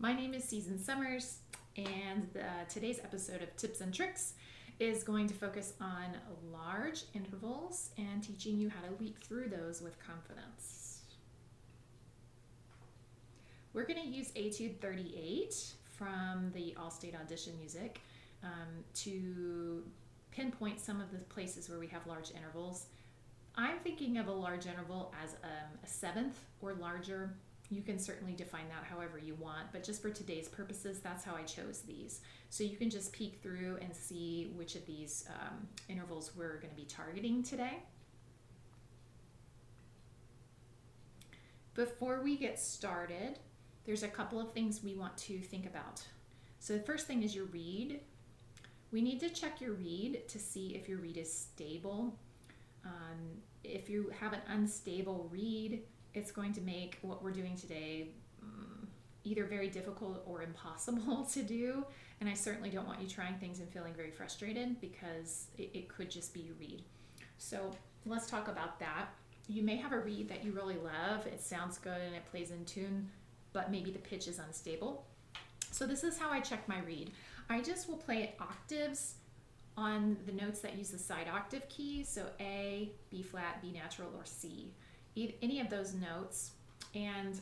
My name is Season Summers, and today's episode of Tips and Tricks is going to focus on large intervals and teaching you how to leap through those with confidence. We're going to use Etude 38 from the All-State Audition Music to pinpoint some of the places where we have large intervals. I'm thinking of a large interval as a seventh or larger. You can certainly define that however you want, but just for today's purposes, that's how I chose these. So you can just peek through and see which of these intervals we're going to be targeting today. Before we get started, there's a couple of things we want to think about. So the first thing is your read. We need to check your read to see if your read is stable. If you have an unstable read, it's going to make what we're doing today either very difficult or impossible to do. And I certainly don't want you trying things and feeling very frustrated because it could just be your read. So let's talk about that. You may have a read that you really love. It sounds good and it plays in tune, but maybe the pitch is unstable. So this is how I check my read. I just will play it octaves on the notes that use the side octave key. So A, B flat, B natural, or C. Any of those notes. And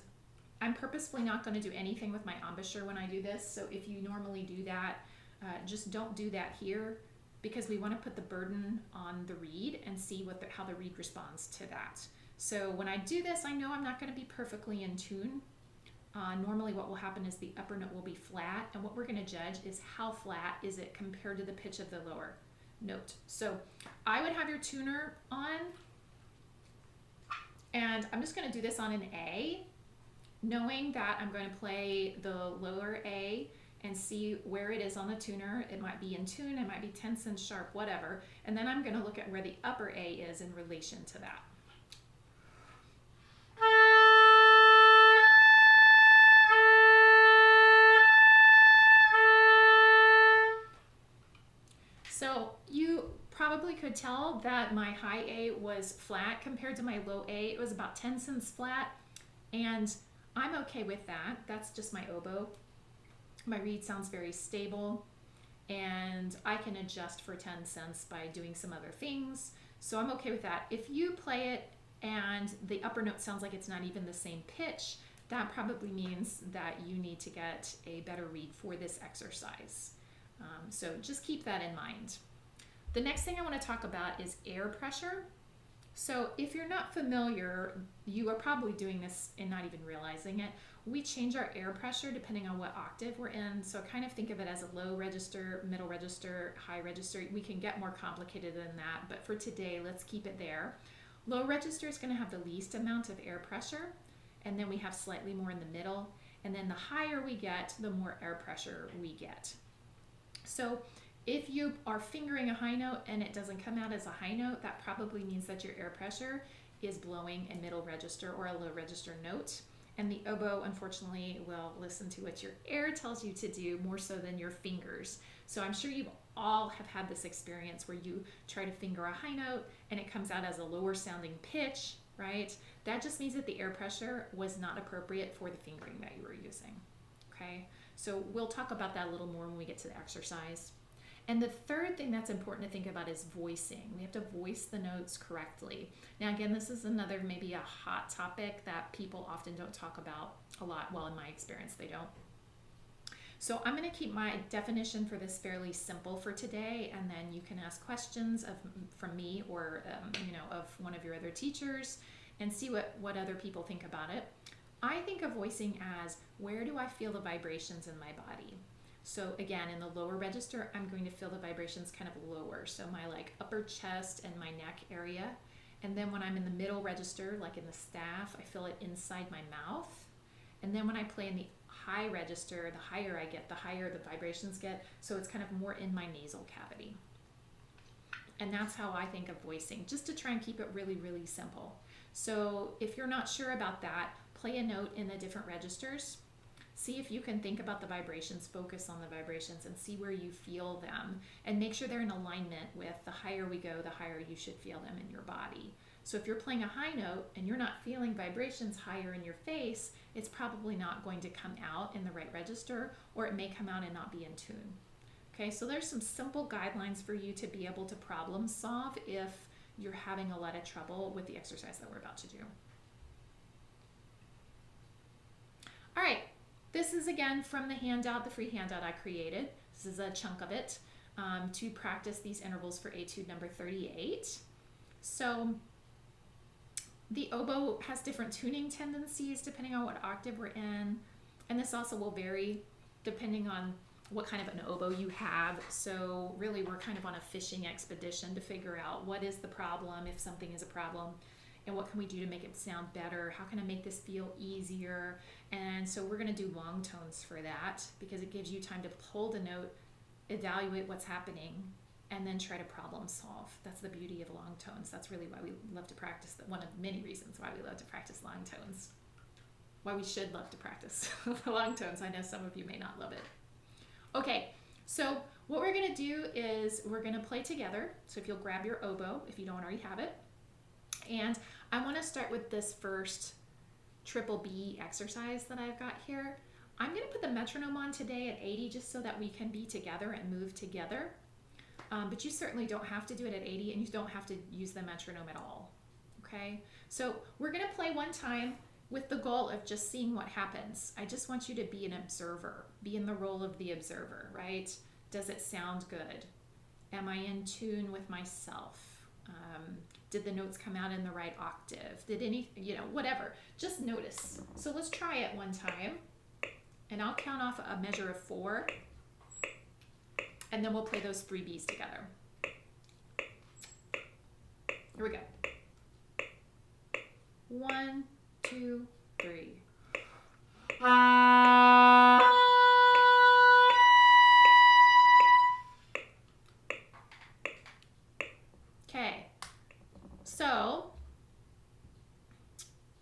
I'm purposefully not going to do anything with my embouchure when I do this. So if you normally do that, just don't do that here, because we want to put the burden on the reed and see how the reed responds to that. So when I do this, I know I'm not going to be perfectly in tune. Normally what will happen is the upper note will be flat, and what we're going to judge is how flat is it compared to the pitch of the lower note. So I would have your tuner on, and I'm just going to do this on an A, knowing that I'm going to play the lower A and see where it is on the tuner. It might be in tune, it might be 10 cents sharp, whatever. And then I'm going to look at where the upper A is in relation to that. So you probably could tell that my high A was flat compared to my low A. It was about 10 cents flat, and I'm okay with that. That's just my oboe. My reed sounds very stable, and I can adjust for 10 cents by doing some other things. So I'm okay with that. If you play it and the upper note sounds like it's not even the same pitch, that probably means that you need to get a better reed for this exercise. So just keep that in mind. The next thing I want to talk about is air pressure. So if you're not familiar, you are probably doing this and not even realizing it. We change our air pressure depending on what octave we're in. So kind of think of it as a low register, middle register, high register. We can get more complicated than that, but for today, let's keep it there. Low register is going to have the least amount of air pressure, and then we have slightly more in the middle. And then the higher we get, the more air pressure we get. So if you are fingering a high note and it doesn't come out as a high note, that probably means that your air pressure is blowing a middle register or a low register note. And the oboe, unfortunately, will listen to what your air tells you to do more so than your fingers. So I'm sure you all have had this experience where you try to finger a high note and it comes out as a lower sounding pitch, right? That just means that the air pressure was not appropriate for the fingering that you were using, okay? So we'll talk about that a little more when we get to the exercise. And the third thing that's important to think about is voicing. We have to voice the notes correctly. Now, again, this is another maybe a hot topic that people often don't talk about a lot. Well, in my experience, they don't. So I'm going to keep my definition for this fairly simple for today, and then you can ask questions from me or of one of your other teachers and see what other people think about it. I think of voicing as, where do I feel the vibrations in my body? So again, in the lower register, I'm going to feel the vibrations kind of lower. So my upper chest and my neck area. And then when I'm in the middle register, like in the staff, I feel it inside my mouth. And then when I play in the high register, the higher I get, the higher the vibrations get. So it's kind of more in my nasal cavity. And that's how I think of voicing, just to try and keep it really, really simple. So if you're not sure about that, play a note in the different registers. See if you can think about the vibrations, focus on the vibrations, and see where you feel them. And make sure they're in alignment with the higher we go, the higher you should feel them in your body. So if you're playing a high note and you're not feeling vibrations higher in your face, it's probably not going to come out in the right register, or it may come out and not be in tune. Okay, so there's some simple guidelines for you to be able to problem solve if you're having a lot of trouble with the exercise that we're about to do. All right, this is again from the handout, the free handout I created. This is a chunk of it to practice these intervals for etude number 38. So the oboe has different tuning tendencies depending on what octave we're in, and this also will vary depending on what kind of an oboe you have. So really we're kind of on a fishing expedition to figure out what is the problem, if something is a problem, and what can we do to make it sound better? How can I make this feel easier? And so we're going to do long tones for that, because it gives you time to hold a note, evaluate what's happening, and then try to problem solve. That's the beauty of long tones. That's really why we love to practice, one of many reasons why we love to practice long tones. Why we should love to practice the long tones. I know some of you may not love it. Okay, so what we're going to do is we're going to play together. So if you'll grab your oboe, if you don't already have it. And I want to start with this first triple B exercise that I've got here. I'm going to put the metronome on today at 80 just so that we can be together and move together. But you certainly don't have to do it at 80, and you don't have to use the metronome at all. Okay, so we're going to play one time with the goal of just seeing what happens. I just want you to be an observer, be in the role of the observer, right? Does it sound good? Am I in tune with myself? Did the notes come out in the right octave? Did any, whatever. Just notice. So let's try it one time. And I'll count off a measure of 4. And then we'll play those 3 Bs together. Here we go. 1, 2, 3. Okay. So,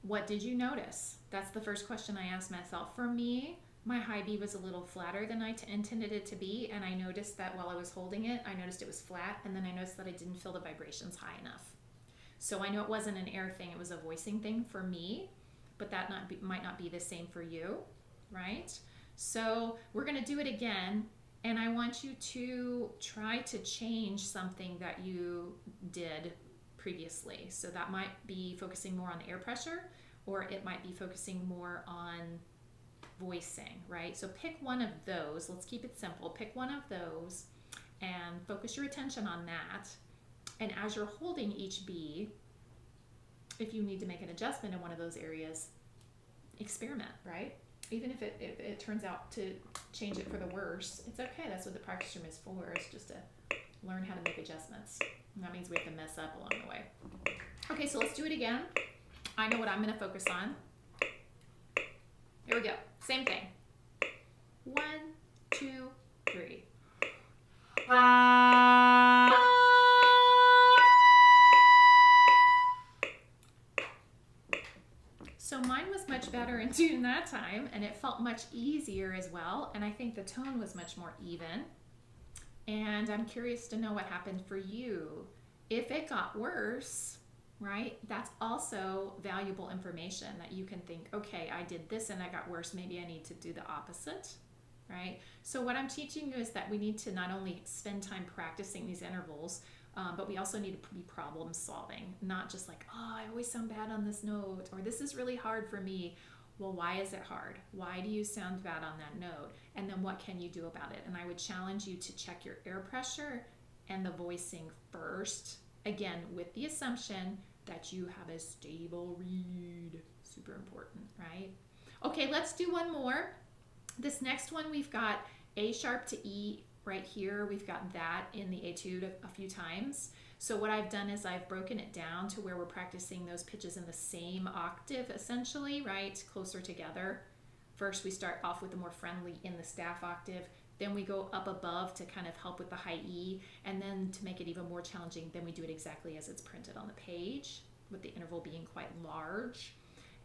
what did you notice? That's the first question I asked myself. For me, my high B was a little flatter than I intended it to be, and I noticed that while I was holding it, I noticed it was flat, and then I noticed that I didn't feel the vibrations high enough. So I know it wasn't an air thing, it was a voicing thing for me, but that might not be the same for you, right? So we're going to do it again, and I want you to try to change something that you did previously. So that might be focusing more on the air pressure, or it might be focusing more on voicing, right? So pick one of those. Let's keep it simple. Pick one of those and focus your attention on that. And as you're holding each B, if you need to make an adjustment in one of those areas, experiment, right? Even if it turns out to change it for the worse, it's okay. That's what the practice room is for. It's just to learn how to make adjustments. And that means we have to mess up along the way. Okay, so let's do it again. I know what I'm going to focus on. Here we go. Same thing. 1, 2, 3. So mine was much better in tune that time, and it felt much easier as well, and I think the tone was much more even. And I'm curious to know what happened for you. If it got worse, right, that's also valuable information that you can think, okay, I did this and I got worse, maybe I need to do the opposite, right? So what I'm teaching you is that we need to not only spend time practicing these intervals, but we also need to be problem solving, not just like, oh, I always sound bad on this note, or this is really hard for me. Well, why is it hard? Why do you sound bad on that note? And then what can you do about it? And I would challenge you to check your air pressure and the voicing first, again, with the assumption that you have a stable reed. Super important, right? Okay, let's do one more. This next one, we've got A sharp to E right here. We've got that in the etude a few times. So what I've done is I've broken it down to where we're practicing those pitches in the same octave, essentially, right? Closer together. First, we start off with the more friendly in the staff octave. Then we go up above to kind of help with the high E. And then to make it even more challenging, then we do it exactly as it's printed on the page, with the interval being quite large.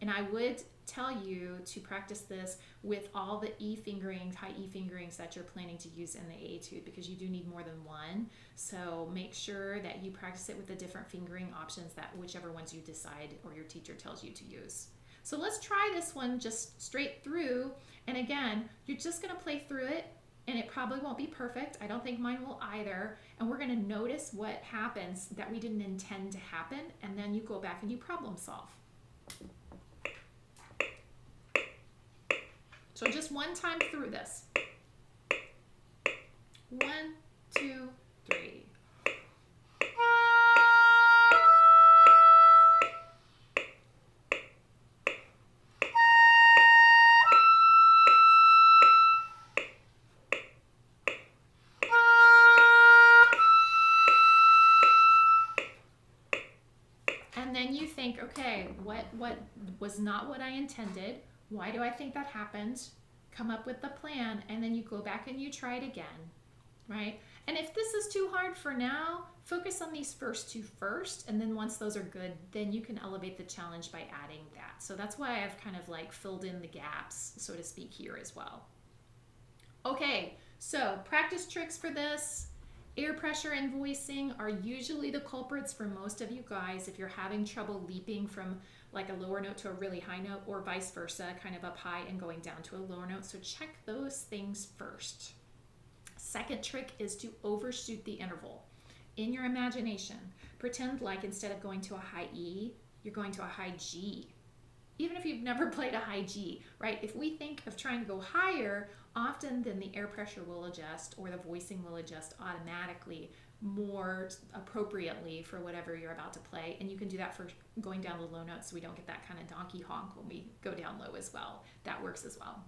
And I would tell you to practice this with all the E fingerings, high E fingerings that you're planning to use in the etude, because you do need more than one. So make sure that you practice it with the different fingering options, that whichever ones you decide or your teacher tells you to use. So let's try this one just straight through. And again, you're just going to play through it, and it probably won't be perfect. I don't think mine will either. And we're going to notice what happens that we didn't intend to happen, and then you go back and you problem solve. So just one time through this. 1, 2, 3. And then you think, okay, what was not what I intended? Why do I think that happened? Come up with the plan, and then you go back and you try it again, right? And if this is too hard for now, focus on these first two first, and then once those are good, then you can elevate the challenge by adding that. So that's why I've kind of like filled in the gaps, so to speak, here as well. Okay, so practice tricks for this. Air pressure and voicing are usually the culprits for most of you guys if you're having trouble leaping from like a lower note to a really high note, or vice versa, kind of up high and going down to a lower note. So check those things first. Second trick is to overshoot the interval. In your imagination, pretend like instead of going to a high E, you're going to a high G. Even if you've never played a high G, right? If we think of trying to go higher, often then the air pressure will adjust, or the voicing will adjust automatically more appropriately for whatever you're about to play. And you can do that for going down the low notes, so we don't get that kind of donkey honk when we go down low as well. That works as well.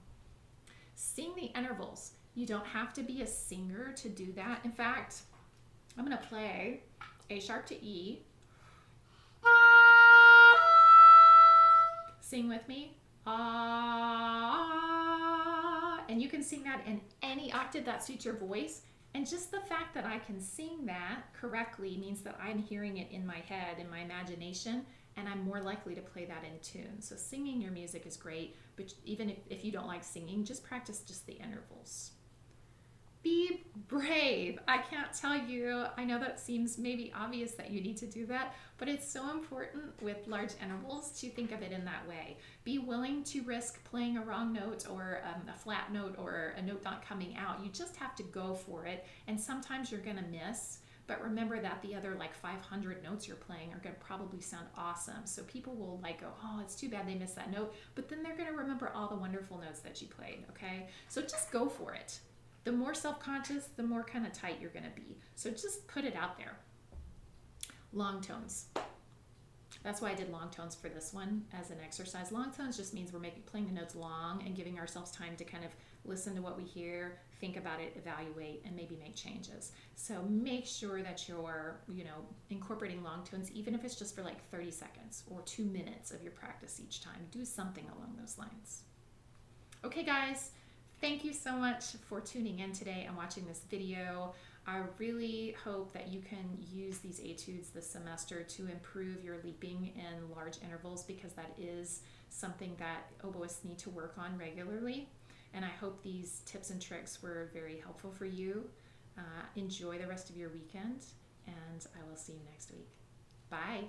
Sing the intervals. You don't have to be a singer to do that. In fact, I'm going to play A sharp to E. Sing with me. Ah, and you can sing that in any octave that suits your voice. And just the fact that I can sing that correctly means that I'm hearing it in my head, in my imagination, and I'm more likely to play that in tune. So singing your music is great, but even if you don't like singing, just practice just the intervals. Be brave. I can't tell you, I know that seems maybe obvious that you need to do that, but it's so important with large intervals to think of it in that way. Be willing to risk playing a wrong note, or a flat note, or a note not coming out. You just have to go for it, and sometimes you're gonna miss, but remember that the other like 500 notes you're playing are gonna probably sound awesome. So people will like go, oh, it's too bad they missed that note, but then they're gonna remember all the wonderful notes that you played, okay? So just go for it. The more self-conscious, the more kind of tight you're going to be. So just put it out there. Long tones. That's why I did long tones for this one as an exercise. Long tones just means we're playing the notes long and giving ourselves time to kind of listen to what we hear, think about it, evaluate, and maybe make changes. So make sure that you're, incorporating long tones, even if it's just for like 30 seconds or 2 minutes of your practice each time. Do something along those lines. Okay, guys. Thank you so much for tuning in today and watching this video. I really hope that you can use these etudes this semester to improve your leaping in large intervals, because that is something that oboists need to work on regularly. And I hope these tips and tricks were very helpful for you. Enjoy the rest of your weekend, and I will see you next week. Bye.